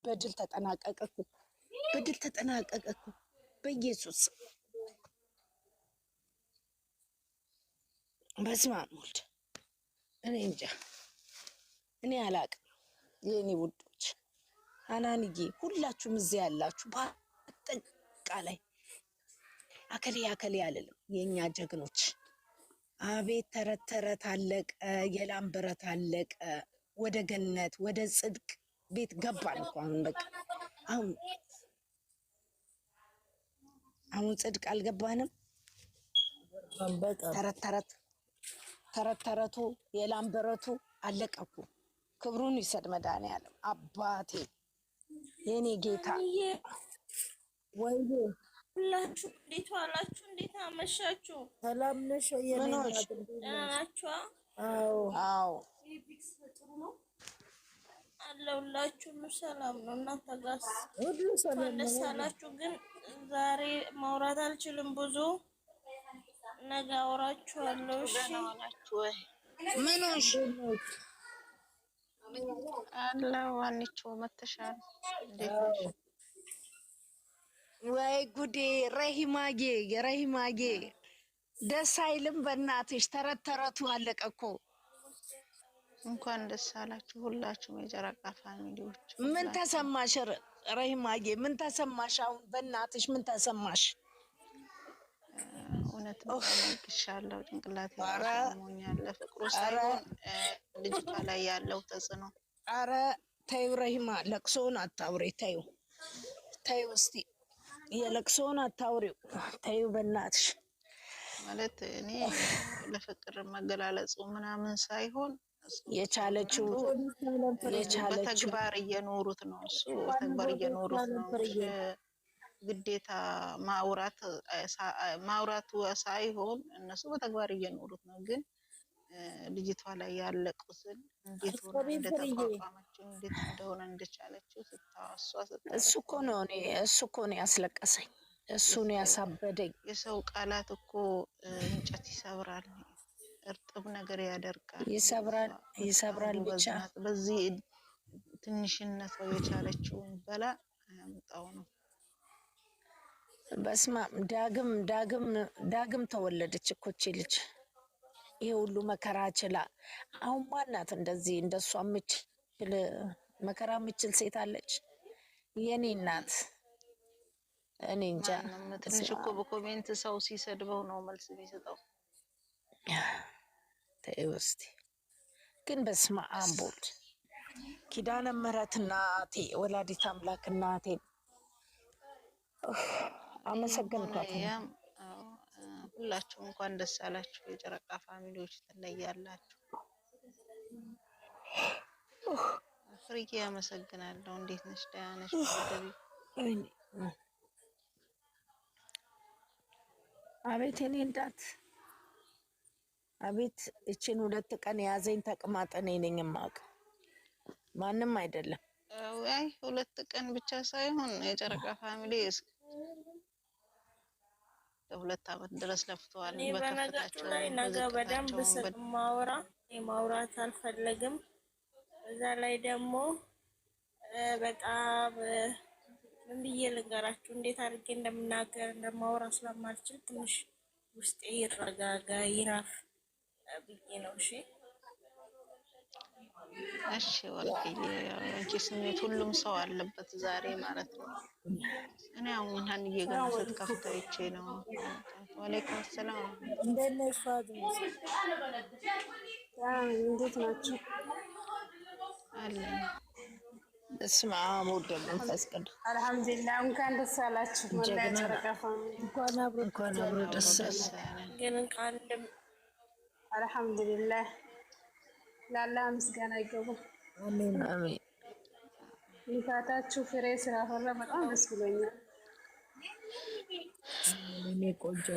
በድል ተጠናቀቀኩ። በድል ተጠናቀቀኩ። በኢየሱስ በስመ አብ ወልድ እኔ እንጃ እኔ አላቅም። የኔ ውዶች አናንዬ ሁላችሁም እዚህ ያላችሁ በአጠቃላይ አከሌ አከሌ አልልም። የኛ ጀግኖች አቤት ተረት ተረት አለቀ። የላም በረት አለቀ። ወደ ገነት ወደ ጽድቅ ቤት ገባን እኮ አሁን በቃ አሁን ጽድቅ አልገባንም። ተረት ተረቱ የላም በረቱ አለቀ እኮ። ክብሩን ይሰድ መድኃኒዓለም አባቴ የኔ ጌታ። ወይ ሁላችሁ እንዴት ዋላችሁ? እንዴት አመሻችሁ? ሰላም ነሽ? ናችሁ? አዎ አለሁላችሁ። ሰላም ነው። እናንተ ጋርስ ሁሉ ሰላም ደስ አላችሁ? ግን ዛሬ ማውራት አልችልም ብዙ ነገ አወራችኋለሁ። እሺ ምን ሆንሽ? አለው አንቺ መተሻል እንዴት ነሽ? ወይ ጉዴ! ረሂማጌ ደስ አይልም? በእናትሽ ተረት ተረቱ አለቀ እኮ። እንኳን ደስ አላችሁ ሁላችሁም የጨረቃ ፋሚሊዎች። ምን ተሰማሽ ረሂማጌ? ምን ተሰማሽ? አሁን በእናትሽ ምን ተሰማሽ? እውነት ተመልክሻለሁ። ጭንቅላቴ ሞኛል። ለፍቅሩ ሳይሆን ልጅቷ ላይ ያለው ተጽዕኖ። አረ ተይው ረሂማ፣ ለቅሶውን አታውሪ። ተይው እስቲ የለቅሶውን አታውሪው። ተይው በእናትሽ። ማለት እኔ ለፍቅር መገላለጹ ምናምን ሳይሆን የቻለችው በተግባር እየኖሩት ነው። እሱ በተግባር እየኖሩት ነው። ግዴታ ማውራቱ ሳይሆን እነሱ በተግባር እየኖሩት ነው። ግን ልጅቷ ላይ ያለቁትን እንዴት ሆነ እንደተቋቋመችው እንዴት እንደሆነ እንደቻለችው ስታወሷ እሱ እኮ ነው ያስለቀሰኝ። እሱ ነው ያሳበደኝ። የሰው ቃላት እኮ እንጨት ይሰብራል፣ እርጥብ ነገር ያደርጋል። ይሰብራል ብቻ በዚህ ትንሽነት የቻለችውን በላ ያምጣው ነው። በስማ ዳግም ተወለደች እኮ እቺ ልጅ። ይሄ ሁሉ መከራ ችላ። አሁን ማናት እንደዚህ እንደሷ የምችል መከራ የምችል ሴት አለች? የኔ እናት እኔ እንጃ። ትንሽ እኮ በኮሜንት ሰው ሲሰድበው ነው መልስ የሚሰጠው። ተይው እስቲ ግን በስመ አብ ወልድ ኪዳነ ምሕረት እናቴ ወላዲተ አምላክ እናቴ አመሰግንኳት። ሁላችሁም እንኳን ደስ አላችሁ። የጨረቃ ፋሚሊዎች ትለያላችሁ። ፍሪኪ አመሰግናለሁ። እንዴት ነሽ? ደህና ነሽ? አቤት የኔ እንዳት አቤት። እችን 2 ቀን የያዘኝ ተቅማጥ እኔ ነኝ የማውቀው፣ ማንም አይደለም። አይ 2 ቀን ብቻ ሳይሆን የጨረቃ ፋሚሊ ለ2 ዓመት ድረስ ለፍተዋል። በነገራችሁ ላይ ነገ በደንብ ማውራት አልፈለግም። እዛ ላይ ደግሞ በጣም ምን ብዬ ልንገራችሁ፣ እንዴት አድርጌ እንደምናገር እንደማወራ ስለማልችል ትንሽ ውስጤ ይረጋጋ ይራፍ ብዬ ነው። እሺ ወልቂዬ፣ አንቺ ስሜት ሁሉም ሰው አለበት ዛሬ ማለት ነው። እኔ አሁን ሀንዬ ጋር ስትከፍተው ይቼ ነው። ወአለይኩም ሰላም። እንዴት ነሽ ፋጡማ? እንዴት ናችሁ? አለ በስመ አብ ወወልድ ወመንፈስ ቅዱስ። አልሐምዱሊላህ። እንኳን ደስ አላችሁ። እንኳን አብሮ ደስ አለን። ግን አንድም አልሐምዱሊላህ ለአላህ ምስጋና ይገባል። አሜን አሜን። ልፋታችሁ ፍሬ ስላፈራ በጣም ደስ ብሎኛል። እኔ ቆንጆ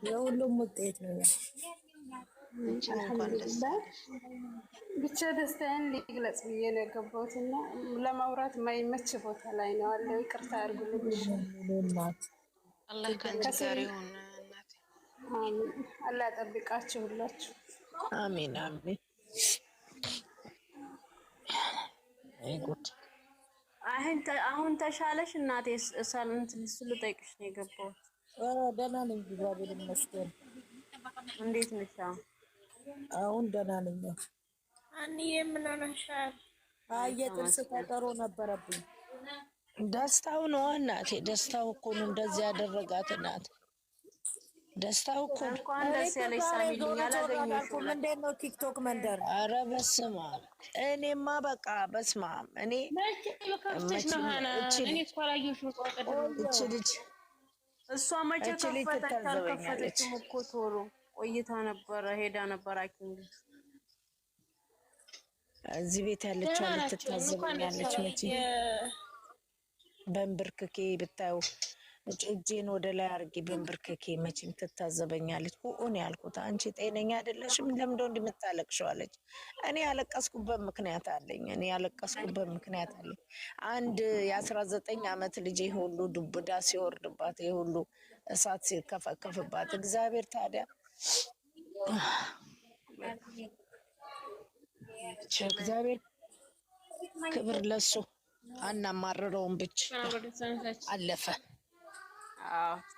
የሁሉም ውጤት ነው። አልሐምዱሊላህ። ብቻ ደስታዬን ሊግለጽ ብዬ ነው የገባሁት እና ለማውራት የማይመች ቦታ ላይ ነው አለው። ይቅርታ አድርጉልኝ። አላህ ከአንቺ ጋር ይሁን እናቴ። አላህ ጠብቃችሁ ሁላችሁ። አሜን አሜን። ጉድ አሁን ተሻለሽ እናቴ? ሳልንት ልጠይቅሽ ነው የገባሁት። ደህና ነኝ እግዚአብሔር ይመስገን። እንዴት ነሽ? አሁን ደህና ነኝ። አንዬ ምን ሆነሻል? የጥርስ ቀጠሮ ነበረብኝ። ደስታው ነው እናቴ፣ ደስታው እኮ ነው እንደዚህ ያደረጋት እናት። ደስታው እኮ እንኳን ደስ ያለሽ ሳሚልኝ። አላገኘሽም? እንዴት ነው ቲክቶክ መንደር? ኧረ በስመ አብ እኔማ በቃ በስመ አብ እኔ እቺ ልጅ እሷ መቼ ከፈተች? አልከፈተችም እኮ ቶሎ ቆይታ ነበረ፣ ሄዳ ነበር ሐኪም ቤት። እዚህ ቤት ያለችው ልትታዘበኛለች መቼ በንብርክኬ ብታዩ እጄን ወደ ላይ አድርጌ በንብርክኬ መቼም ትታዘበኛለች። ሁኡን ያልኩት አንቺ ጤነኛ አይደለሽም ለምንድነው እንደምታለቅሽው አለች። እኔ ያለቀስኩበት ምክንያት አለኝ። አንድ የ19 ዓመት ልጅ ሁሉ ዱብዳ ሲወርድባት ሁሉ እሳት ሲከፈከፍባት እግዚአብሔር ታዲያ እግዚአብሔር ክብር ለሱ አናማርረውም ብቻ አለፈ።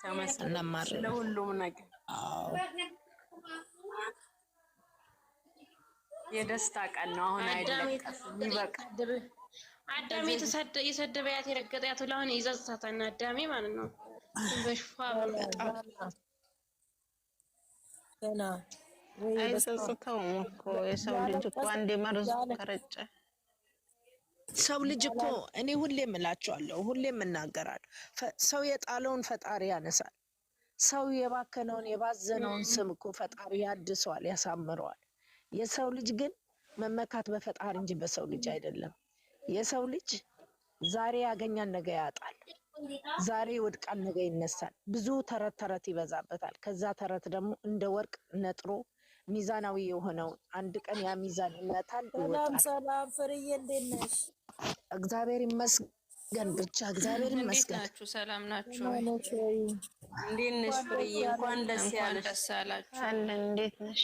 ተመስገን ለሁሉም ነገር። የደስታ ቀን ነው አሁን አይደለም። ይበቃ። አዳሜ የሰደበያት የረገጠያት ለአሁን ይዘዝታታና አዳሜ ማለት ነው። በሽፋ ገና አይሰጽተውም እኮ የሰው ልጅ እኮ አንዴ መርዝ ከረጨ ሰው ልጅ እኮ እኔ ሁሌም እላቸዋለሁ፣ ሁሌም እናገራለሁ። ሰው የጣለውን ፈጣሪ ያነሳል። ሰው የባከነውን የባዘነውን ስም እኮ ፈጣሪ ያድሰዋል፣ ያሳምረዋል። የሰው ልጅ ግን መመካት በፈጣሪ እንጂ በሰው ልጅ አይደለም። የሰው ልጅ ዛሬ ያገኛል፣ ነገ ያጣል። ዛሬ ይወድቃል፣ ነገ ይነሳል። ብዙ ተረት ይበዛበታል። ከዛ ተረት ደግሞ እንደ ወርቅ ነጥሮ ሚዛናዊ የሆነውን አንድ ቀን ያ ሚዛን ይመታል፣ ይወጣል። ሰላም ፍርዬ፣ እንዴት ነሽ? እግዚአብሔር ይመስገን ብቻ እግዚአብሔር ይመስገን። ናችሁ? ሰላም ናችሁ? እንዴት ነሽ ፍርዬ? እንኳን ደስ ያለሽ። አለን። እንዴት ነሽ?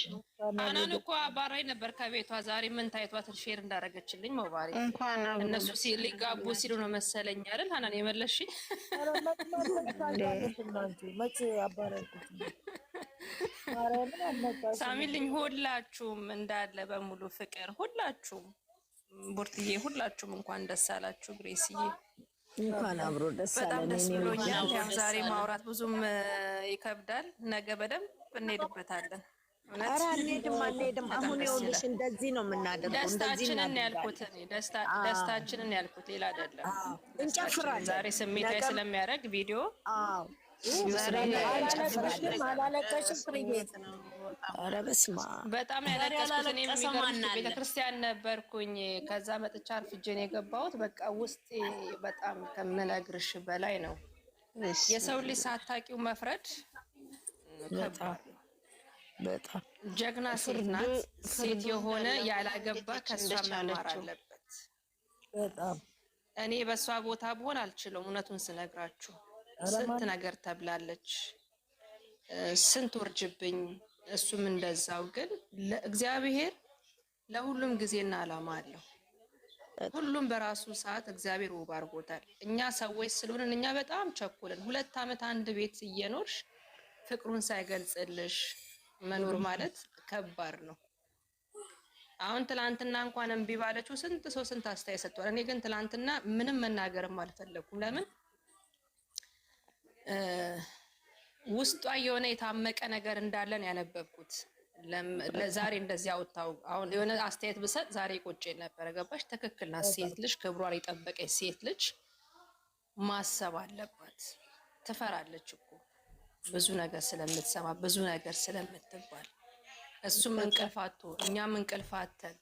አናን እኮ አባራይ ነበር ከቤቷ ዛሬ ምን ታይቷት ሼር እንዳረገችልኝ ሞባሪ እንኳን እነሱ ሊጋቡ ሲሉ ነው መሰለኝ አይደል? አናን የመለሽ መቼ አባራይ ሳሚልኝ ሁላችሁም እንዳለ በሙሉ ፍቅር ሁላችሁም ቡርትዬ ሁላችሁም እንኳን ደስ አላችሁ። ግሬስዬ እንኳን አብሮ ደስ አለን። በጣም ደስ ብሎኛል። ያው ዛሬ ማውራት ብዙም ይከብዳል፣ ነገ በደንብ እንሄድበታለን። ኧረ አንሄድም። አሁን ይኸውልሽ እንደዚህ ነው የምናደርገው። ደስታችንን ያልኩት እኔ ደስታችንን ያልኩት ሌላ አይደለም። እንጨፍራለን። ዛሬ ስሜታዊ ስለሚያደርግ ቪዲዮ አላለቀሽም ፍርዬ? ኧረ በስመ አብ በጣም ያለቀስኩት እኔ የሚገርምሽ ቤተክርስቲያን ነበርኩኝ። ከዛ መጥቻ አርፍጄ ነው የገባሁት። በቃ ውስጤ በጣም ከምነግርሽ በላይ ነው። የሰው ልጅ ሳታውቂው መፍረድ በጣም ጀግና ሴት ናት። ሴት የሆነ ያላገባ ከሷ መማር አለበት። በጣም እኔ በሷ ቦታ ብሆን አልችለውም። እውነቱን ስነግራችሁ ስንት ነገር ተብላለች፣ ስንት ወርጅብኝ። እሱም እንደዛው። ግን እግዚአብሔር ለሁሉም ጊዜና ዓላማ አለው። ሁሉም በራሱ ሰዓት እግዚአብሔር ውብ አድርጎታል። እኛ ሰዎች ስለሆንን እኛ በጣም ቸኩልን። 2 ዓመት አንድ ቤት እየኖርሽ ፍቅሩን ሳይገልጽልሽ መኖር ማለት ከባድ ነው። አሁን ትላንትና እንኳን እምቢ ባለችው ስንት ሰው ስንት አስተያየት ሰጥቷል። እኔ ግን ትላንትና ምንም መናገርም አልፈለኩም። ለምን ውስጧ የሆነ የታመቀ ነገር እንዳለን ያነበብኩት። ለዛሬ እንደዚህ አውጣው አሁን የሆነ አስተያየት ብሰጥ ዛሬ ቆጬ ነበር። ገባሽ? ትክክል ናት። ሴት ልጅ ክብሯን የጠበቀች ሴት ልጅ ማሰብ አለባት። ትፈራለች እኮ ብዙ ነገር ስለምትሰማ ብዙ ነገር ስለምትባል። እሱም እንቅልፋቱ እኛም እንቅልፋተን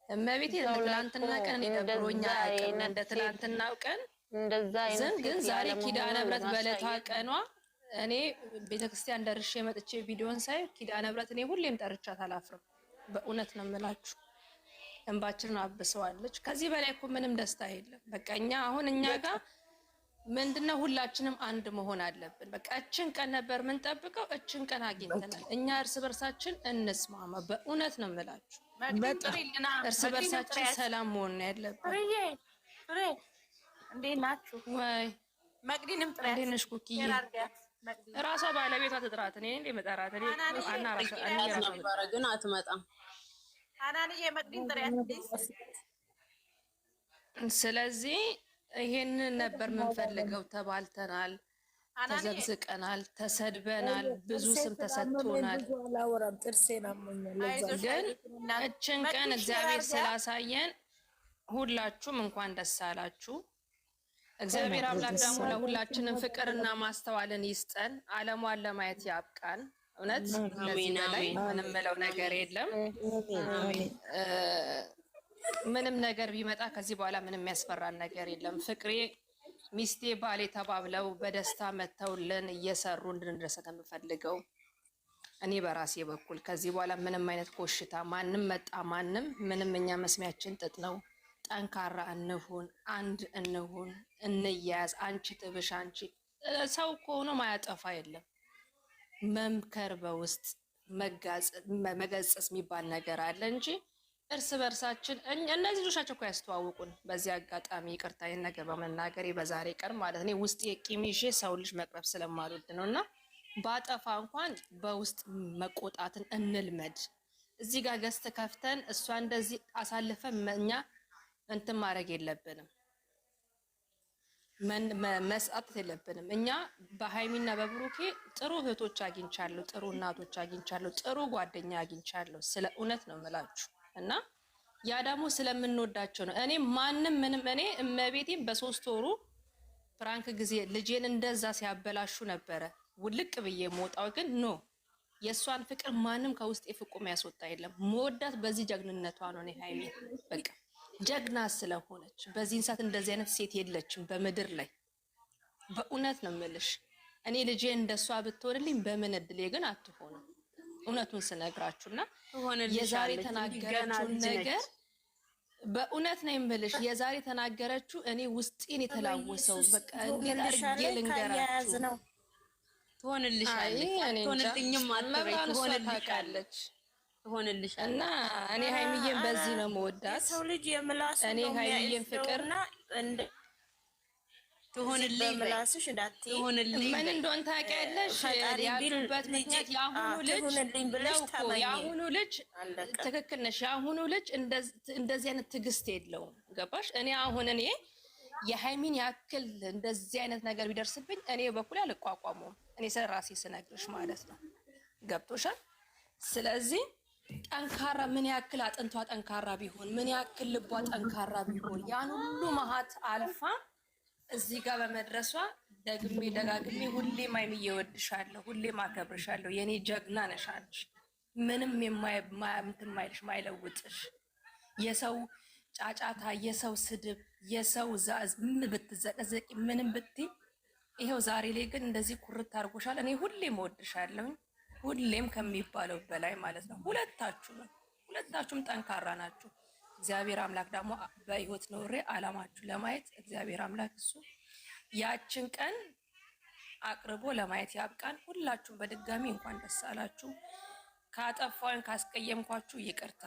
እመቤቴ ትላንትና ቀን ደብሮኛ ያቀና እንደ ትላንትናው ቀን ግን ዛሬ ኪዳነ ምሕረት በዕለቷ ቀኗ እኔ ቤተክርስቲያን ደርሼ መጥቼ ቪዲዮን ሳይ ኪዳነ ምሕረት እኔ ሁሌም ጠርቻት አላፍርም። በእውነት ነው የምላችሁ። እንባችንን አብሰዋለች። ከዚህ በላይ እኮ ምንም ደስታ የለም። በቃ እኛ ጋር ምንድነው ሁላችንም አንድ መሆን አለብን። በቃ እችን ቀን ነበር የምንጠብቀው፣ እችን ቀን አግኝተናል። እኛ እርስ በርሳችን እንስማማ። በእውነት ነው የምላችሁ። እርስ በርሳችን ሰላም መሆን ያለብን። እንዴት ናችሁ? ወይ መቅዲንም ጥሪያት። እንዴት ነሽ ኩኪዬ? እራሷ ባለቤቷ ትጥራት። እኔ እንዴ መጠራት እኔ አና ራሷ ነበረ ግን አትመጣም። ሀናንዬ መቅዲን ጥሪያት። ስለዚህ ይሄንን ነበር የምንፈልገው። ተባልተናል፣ ተዘግዝቀናል፣ ተሰድበናል፣ ብዙ ስም ተሰጥቶናል። ግን እችን ቀን እግዚአብሔር ስላሳየን ሁላችሁም እንኳን ደስ አላችሁ። እግዚአብሔር አምላክ ደግሞ ለሁላችንም ፍቅርና ማስተዋልን ይስጠን። ዓለሟን ለማየት ያብቃን። እውነት ለዚህ በላይ ምንም ምለው ነገር የለም። ምንም ነገር ቢመጣ ከዚህ በኋላ ምንም የሚያስፈራን ነገር የለም። ፍቅሬ ሚስቴ ባሌ ተባብለው በደስታ መተውልን እየሰሩ እንድንደሰት የምፈልገው እኔ በራሴ በኩል ከዚህ በኋላ ምንም አይነት ኮሽታ ማንም መጣ ማንም ምንም እኛ መስሚያችን ጥጥ ነው። ጠንካራ እንሁን፣ አንድ እንሁን፣ እንያዝ። አንቺ ትብሽ አንቺ ሰው ከሆነ ማያጠፋ የለም። መምከር በውስጥ መገጸጽ የሚባል ነገር አለ እንጂ እርስ በርሳችን እነዚህ ልጆቻቸው እኮ ያስተዋውቁን። በዚህ አጋጣሚ ይቅርታ ይህን ነገር በመናገሬ በዛሬ ቀን ማለት እኔ ውስጥ የቂም ይዤ ሰው ልጅ መቅረብ ስለማልወድ ነው። እና ባጠፋ እንኳን በውስጥ መቆጣትን እንልመድ። እዚህ ጋር ገዝት ከፍተን እሷ እንደዚህ አሳልፈን እኛ እንትን ማድረግ የለብንም፣ መስጠት የለብንም። እኛ በሃይሚና በብሩኬ ጥሩ እህቶች አግኝቻለሁ፣ ጥሩ እናቶች አግኝቻለሁ፣ ጥሩ ጓደኛ አግኝቻለሁ። ስለ እውነት ነው የምላችሁ። እና ያ ደግሞ ስለምንወዳቸው ነው። እኔ ማንም ምንም እኔ እመቤቴን በ3 ወሩ ፍራንክ ጊዜ ልጄን እንደዛ ሲያበላሹ ነበረ ውልቅ ብዬ መውጣው። ግን ኖ የእሷን ፍቅር ማንም ከውስጥ የፍቁም ያስወጣ የለም። መወዳት በዚህ ጀግንነቷ ነው። እኔ ሃይሚ በቃ ጀግና ስለሆነች በዚህን ሰዓት እንደዚህ አይነት ሴት የለችም በምድር ላይ። በእውነት ነው የምልሽ። እኔ ልጄ እንደሷ ብትሆንልኝ በምን እድሌ ግን አትሆንም። እውነቱን ስነግራችሁና የዛሬ ተናገረችው ነገር በእውነት ነው የምልሽ። የዛሬ ተናገረችው እኔ ውስጤን የተላወሰው በቃ እንዴት አድርጌ ልንገራችሁ። ትሆንልሻለች፣ ትሆንልኝም አትበይ፣ ትሆንልሻለች እና እኔ ሃይሚዬን በዚህ ነው መወዳት። ሰው ልጅ የምላስ እኔ ሃይሚዬን ፍቅርና ትሆንልኝ በምላስሽ እንዳትዪ ምን እንደሆነ ታውቂያለሽ። ያሉበት ምክንያት የአሁኑ ልጅ ትክክል ነሽ። የአሁኑ ልጅ እንደዚህ አይነት ትዕግስት የለውም። ገባሽ? እኔ የሃይሚን ያክል እንደዚህ አይነት ነገር ቢደርስብኝ እኔ በኩል አልቋቋመውም። እኔ ስለ ራሴ ስነግርሽ ማለት ነው። ገብቶሻል? ስለዚህ ጠንካራ ምን ያክል አጥንቷ ጠንካራ ቢሆን ምን ያክል ልቧ ጠንካራ ቢሆን ያን ሁሉ መሀት አልፋ እዚህ ጋር በመድረሷ ደግሜ ደጋግሜ ሁሌም ሃይሚዬ እወድሻለሁ፣ ሁሌም አከብርሻለሁ። የኔ ጀግና ነሽ አንቺ። ምንም እንትን ማይልሽ ማይለውጥሽ የሰው ጫጫታ፣ የሰው ስድብ፣ የሰው ዛዝ ምን ብትዘቀዘቂ ምንም ብትይ ይሄው ዛሬ ላይ ግን እንደዚህ ኩርት አድርጎሻል። እኔ ሁሌም እወድሻለሁ፣ ሁሌም ከሚባለው በላይ ማለት ነው። ሁለታችሁም ጠንካራ ናችሁ። እግዚአብሔር አምላክ ደግሞ በህይወት ኖሬ አላማችሁ ለማየት እግዚአብሔር አምላክ እሱ ያችን ቀን አቅርቦ ለማየት ያብቃን። ሁላችሁም በድጋሚ እንኳን ደስ አላችሁ። ካጠፋውን ካስቀየምኳችሁ ይቅርታ።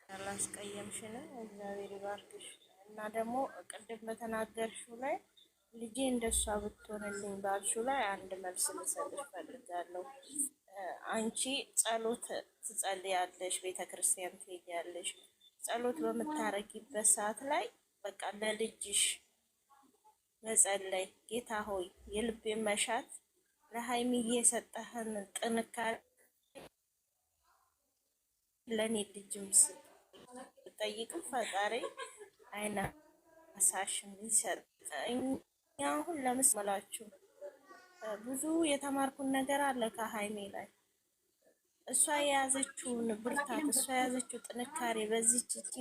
ያላስቀየምሽን እግዚአብሔር ይባርክሽ። እና ደግሞ ቅድም በተናገርሽው ላይ ልጄ እንደሷ ብትሆንልኝ ባልሽው ላይ አንድ መልስ ልሰጥሽ ፈልጋለሁ። አንቺ ጸሎት ትጸልያለሽ፣ ቤተክርስቲያን ትሄጃለሽ። ጸሎት በምታረጊበት ሰዓት ላይ በቃ ለልጅሽ መጸለይ፣ ጌታ ሆይ የልቤን መሻት ለሃይሚዬ የሰጠህን ጥንካሬ ለኔ ልጅም ስጠይቅ ፈጣሪ አይናሳሽም ይሰጠኝ። አሁን ለምስመላችሁ ብዙ የተማርኩን ነገር አለ ከሃይሜ ላይ። እሷ የያዘችውን ብርታት፣ እሷ የያዘችው ጥንካሬ በዚህች እቺ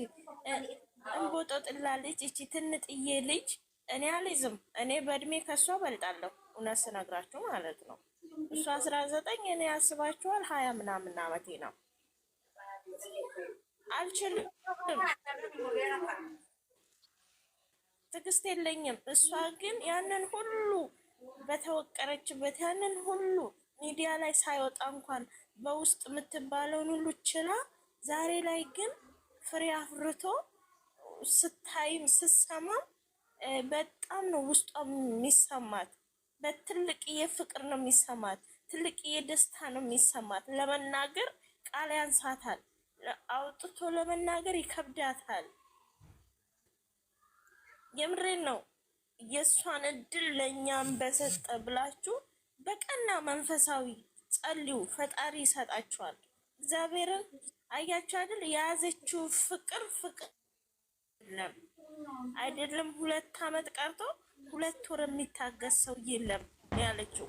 እንቦጦጥላ ልጅ እቺ ትንጥዬ ልጅ እኔ አልይዝም። እኔ በእድሜ ከሷ በልጣለሁ፣ እውነት ስነግራችሁ ማለት ነው። እሷ 19 እኔ ያስባችኋል 20 ምናምን አመቴ ነው። አልችልም፣ ትዕግስት የለኝም። እሷ ግን ያንን ሁሉ በተወቀረችበት ያንን ሁሉ ሚዲያ ላይ ሳይወጣ እንኳን በውስጥ የምትባለውን ሁሉ ችላ ዛሬ ላይ ግን ፍሬ አፍርቶ ስታይም ስትሰማም በጣም ነው ውስጧ የሚሰማት። በትልቅዬ ፍቅር ነው የሚሰማት። ትልቅዬ ደስታ ነው የሚሰማት። ለመናገር ቃል ያንሳታል። አውጥቶ ለመናገር ይከብዳታል። የምሬን ነው። የእሷን እድል ለእኛም በሰጠ ብላችሁ በቀና መንፈሳዊ ጸልዩ። ፈጣሪ ይሰጣችኋል። እግዚአብሔርን አያችሁ አይደል? የያዘችው ፍቅር አይደለም 2 ዓመት ቀርቶ 2 ወር የሚታገስ ሰው የለም ያለችው።